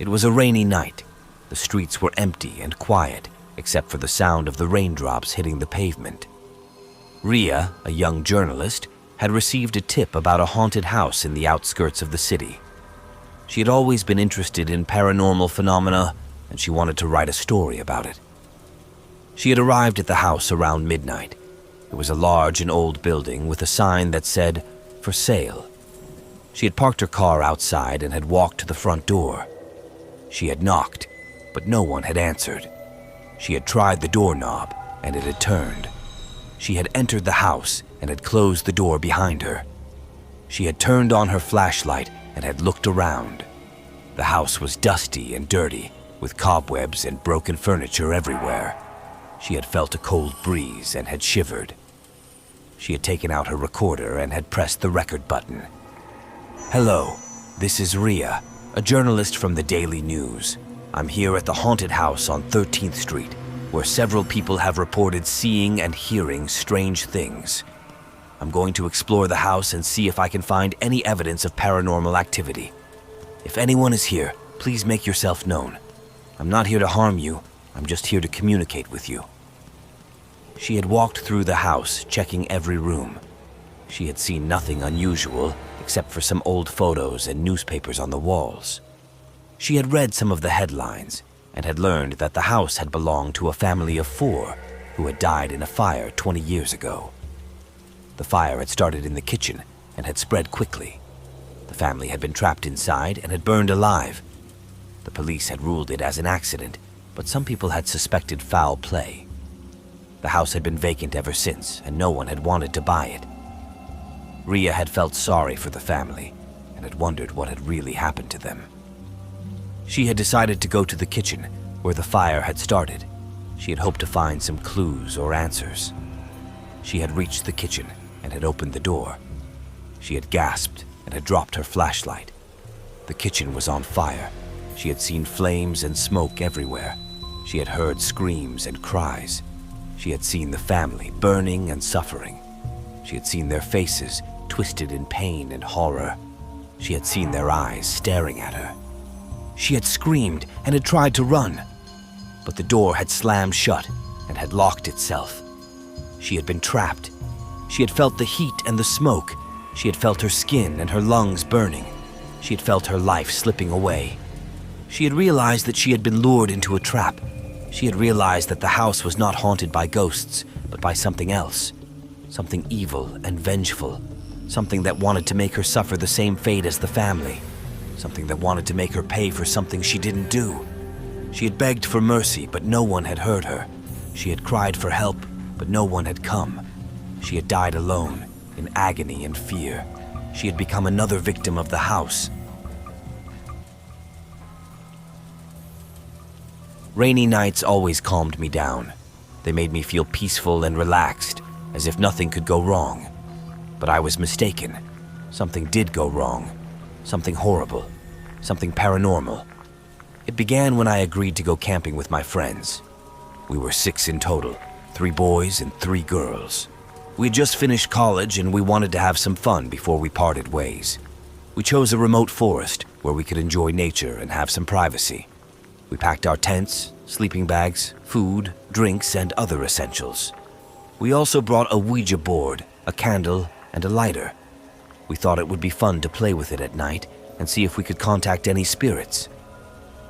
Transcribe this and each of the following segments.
It was a rainy night. The streets were empty and quiet, except for the sound of the raindrops hitting the pavement. Ria, a young journalist, had received a tip about a haunted house in the outskirts of the city. She had always been interested in paranormal phenomena, and she wanted to write a story about it. She had arrived at the house around midnight. It was a large and old building with a sign that said, "For sale." She had parked her car outside and had walked to the front door. She had knocked, but no one had answered. She had tried the doorknob, and it had turned. She had entered the house and had closed the door behind her. She had turned on her flashlight and had looked around. The house was dusty and dirty, with cobwebs and broken furniture everywhere. She had felt a cold breeze and had shivered. She had taken out her recorder and had pressed the record button. "Hello, this is Ria, a journalist from the Daily News. I'm here at the haunted house on 13th Street, where several people have reported seeing and hearing strange things. I'm going to explore the house and see if I can find any evidence of paranormal activity. If anyone is here, please make yourself known. I'm not here to harm you, I'm just here to communicate with you." She had walked through the house, checking every room. She had seen nothing unusual, except for some old photos and newspapers on the walls. She had read some of the headlines and had learned that the house had belonged to a family of 4 who had died in a fire 20 years ago. The fire had started in the kitchen and had spread quickly. The family had been trapped inside and had burned alive. The police had ruled it as an accident, but some people had suspected foul play. The house had been vacant ever since, and no one had wanted to buy it. Ria had felt sorry for the family and had wondered what had really happened to them. She had decided to go to the kitchen, where the fire had started. She had hoped to find some clues or answers. She had reached the kitchen and had opened the door. She had gasped and had dropped her flashlight. The kitchen was on fire. She had seen flames and smoke everywhere. She had heard screams and cries. She had seen the family burning and suffering. She had seen their faces twisted in pain and horror. She had seen their eyes staring at her. She had screamed and had tried to run, but the door had slammed shut and had locked itself. She had been trapped. She had felt the heat and the smoke. She had felt her skin and her lungs burning. She had felt her life slipping away. She had realized that she had been lured into a trap. She had realized that the house was not haunted by ghosts, but by something else. Something evil and vengeful. Something that wanted to make her suffer the same fate as the family. Something that wanted to make her pay for something she didn't do. She had begged for mercy, but no one had heard her. She had cried for help, but no one had come. She had died alone, in agony and fear. She had become another victim of the house. Rainy nights always calmed me down. They made me feel peaceful and relaxed, as if nothing could go wrong. But I was mistaken. Something did go wrong. Something horrible. Something paranormal. It began when I agreed to go camping with my friends. We were 6 in total, 3 boys and 3 girls. We had just finished college and we wanted to have some fun before we parted ways. We chose a remote forest where we could enjoy nature and have some privacy. We packed our tents, sleeping bags, food, drinks, and other essentials. We also brought a Ouija board, a candle, and a lighter. We thought it would be fun to play with it at night and see if we could contact any spirits.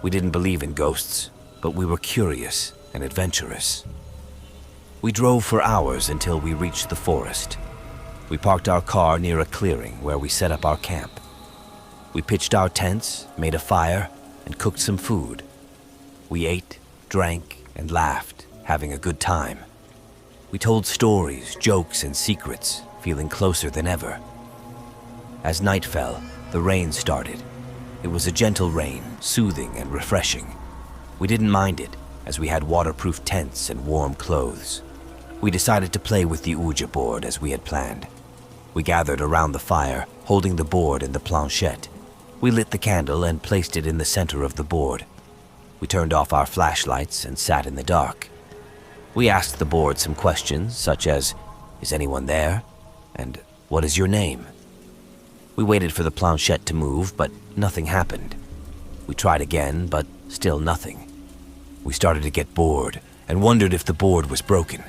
We didn't believe in ghosts, but we were curious and adventurous. We drove for hours until we reached the forest. We parked our car near a clearing where we set up our camp. We pitched our tents, made a fire, and cooked some food. We ate, drank, and laughed, having a good time. We told stories, jokes, and secrets, feeling closer than ever. As night fell, the rain started. It was a gentle rain, soothing and refreshing. We didn't mind it, as we had waterproof tents and warm clothes. We decided to play with the Ouija board as we had planned. We gathered around the fire, holding the board and the planchette. We lit the candle and placed it in the center of the board. We turned off our flashlights and sat in the dark. We asked the board some questions, such as, "Is anyone there?" and "What is your name?" We waited for the planchette to move, but nothing happened. We tried again, but still nothing. We started to get bored and wondered if the board was broken.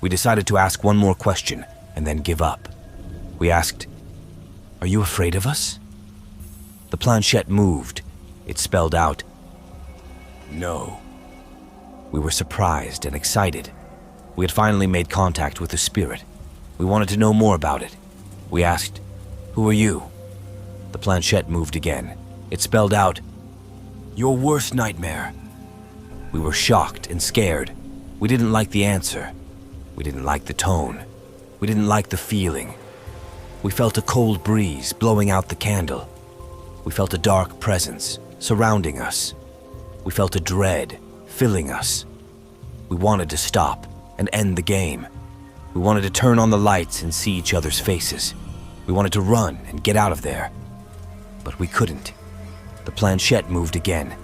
We decided to ask one more question and then give up. We asked, "Are you afraid of us?" The planchette moved. It spelled out, "No." We were surprised and excited. We had finally made contact with the spirit. We wanted to know more about it. We asked, "Who are you?" The planchette moved again. It spelled out, "Your worst nightmare." We were shocked and scared. We didn't like the answer. We didn't like the tone. We didn't like the feeling. We felt a cold breeze blowing out the candle. We felt a dark presence surrounding us. We felt a dread filling us. We wanted to stop and end the game. We wanted to turn on the lights and see each other's faces. We wanted to run and get out of there. But we couldn't. The planchette moved again.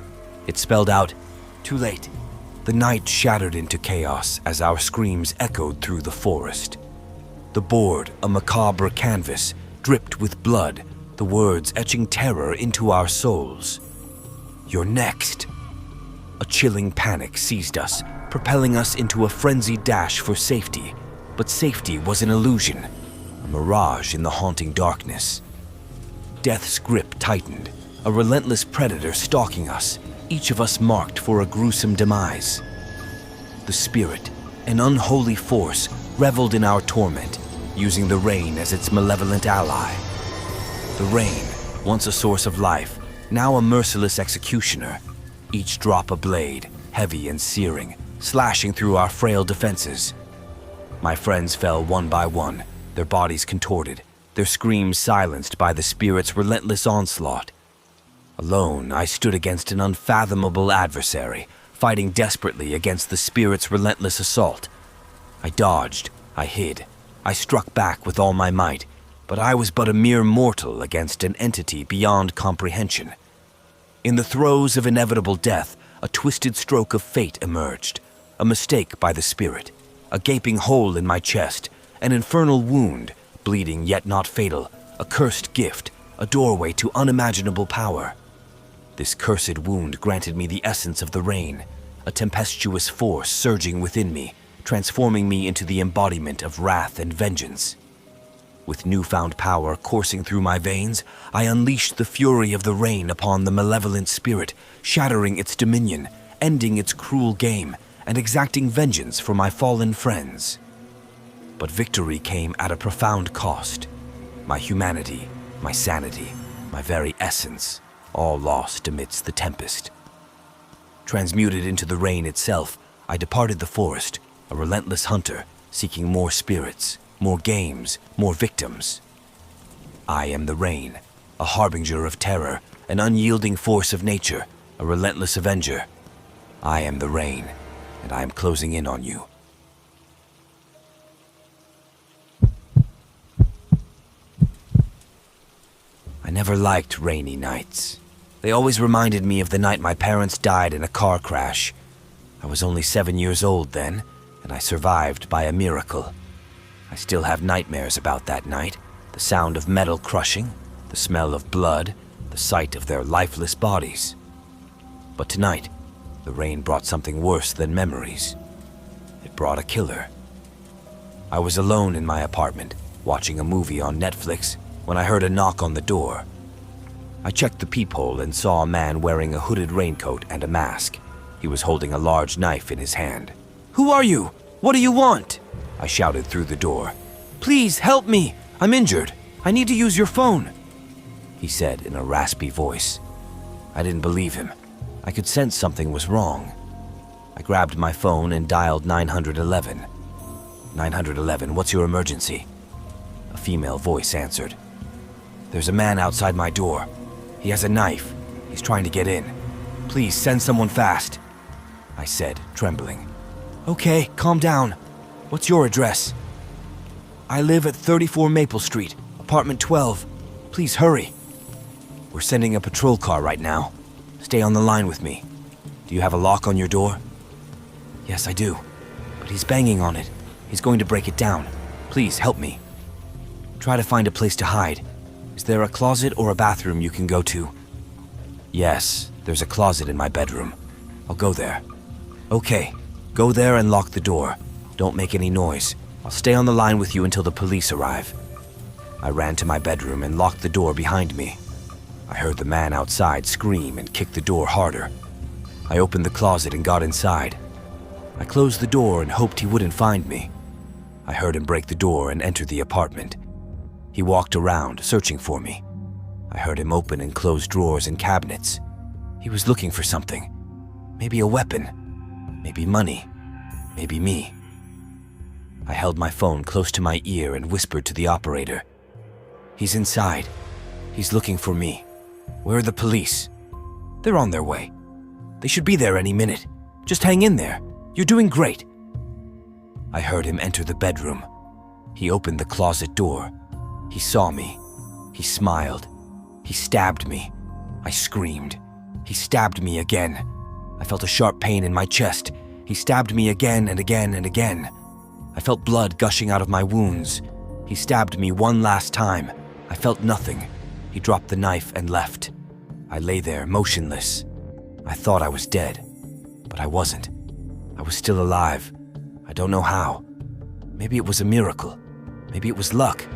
It spelled out, "Too late." The night shattered into chaos as our screams echoed through the forest. The board, a macabre canvas, dripped with blood, the words etching terror into our souls. "You're next." A chilling panic seized us, propelling us into a frenzied dash for safety. But safety was an illusion, a mirage in the haunting darkness. Death's grip tightened, a relentless predator stalking us, each of us marked for a gruesome demise. The spirit, an unholy force, reveled in our torment, using the rain as its malevolent ally. The rain, once a source of life, now a merciless executioner, each drop a blade, heavy and searing, slashing through our frail defenses. My friends fell one by one, their bodies contorted, their screams silenced by the spirit's relentless onslaught. Alone, I stood against an unfathomable adversary, fighting desperately against the spirit's relentless assault. I dodged, I hid, I struck back with all my might, but I was but a mere mortal against an entity beyond comprehension. In the throes of inevitable death, a twisted stroke of fate emerged, a mistake by the spirit, a gaping hole in my chest, an infernal wound, bleeding yet not fatal, a cursed gift, a doorway to unimaginable power. This cursed wound granted me the essence of the rain, a tempestuous force surging within me, transforming me into the embodiment of wrath and vengeance. With newfound power coursing through my veins, I unleashed the fury of the rain upon the malevolent spirit, shattering its dominion, ending its cruel game, and exacting vengeance for my fallen friends. But victory came at a profound cost. My humanity, my sanity, my very essence, all lost amidst the tempest. Transmuted into the rain itself, I departed the forest, a relentless hunter, seeking more spirits, more games, more victims. I am the rain, a harbinger of terror, an unyielding force of nature, a relentless avenger. I am the rain, and I am closing in on you. I never liked rainy nights. They always reminded me of the night my parents died in a car crash. I was only 7 years old then, and I survived by a miracle. I still have nightmares about that night, the sound of metal crushing, the smell of blood, the sight of their lifeless bodies. But tonight, the rain brought something worse than memories. It brought a killer. I was alone in my apartment, watching a movie on Netflix, when I heard a knock on the door. I checked the peephole and saw a man wearing a hooded raincoat and a mask. He was holding a large knife in his hand. "Who are you? What do you want?" I shouted through the door. "Please help me! I'm injured. I need to use your phone," he said in a raspy voice. I didn't believe him. I could sense something was wrong. I grabbed my phone and dialed 911. 911, what's your emergency? A female voice answered. "There's a man outside my door. He has a knife. He's trying to get in. Please send someone fast," I said, trembling. "Okay, calm down. What's your address?" "I live at 34 Maple Street, apartment 12. Please hurry." "We're sending a patrol car right now. Stay on the line with me. Do you have a lock on your door?" "Yes, I do. But he's banging on it. He's going to break it down. Please help me." "Try to find a place to hide. Is there a closet or a bathroom you can go to?" "Yes, There's a closet in my bedroom. I'll go there. Okay, go there and lock the door. Don't make any noise. I'll stay on the line with you until the police arrive. I ran to my bedroom and locked the door behind me. I heard the man outside scream and kick the door harder. I opened the closet and got inside. I closed the door and hoped he wouldn't find me. I heard him break the door and enter the apartment. He walked around, searching for me. I heard him open and close drawers and cabinets. He was looking for something. Maybe a weapon. Maybe money. Maybe me. I held my phone close to my ear and whispered to the operator. He's inside. He's looking for me. Where are the police? They're on their way. They should be there any minute. Just hang in there. You're doing great. I heard him enter the bedroom. He opened the closet door. He saw me. He smiled. He stabbed me. I screamed. He stabbed me again. I felt a sharp pain in my chest. He stabbed me again and again and again. I felt blood gushing out of my wounds. He stabbed me one last time. I felt nothing. He dropped the knife and left. I lay there, motionless. I thought I was dead, but I wasn't. I was still alive. I don't know how. Maybe it was a miracle. Maybe it was luck.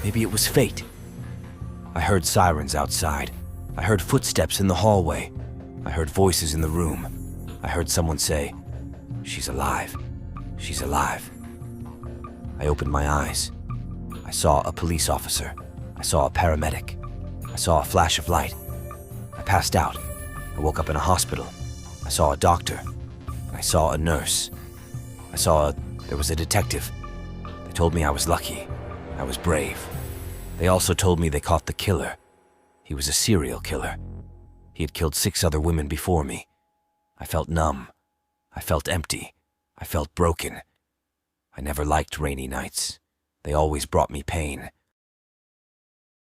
Maybe it was fate. I heard sirens outside. I heard footsteps in the hallway. I heard voices in the room. I heard someone say, "She's alive. She's alive." I opened my eyes. I saw a police officer. I saw a paramedic. I saw a flash of light. I passed out. I woke up in a hospital. I saw a doctor. I saw a nurse. There was a detective. They told me I was lucky. I was brave. They also told me they caught the killer. He was a serial killer. He had killed 6 other women before me. I felt numb. I felt empty. I felt broken. I never liked rainy nights. They always brought me pain.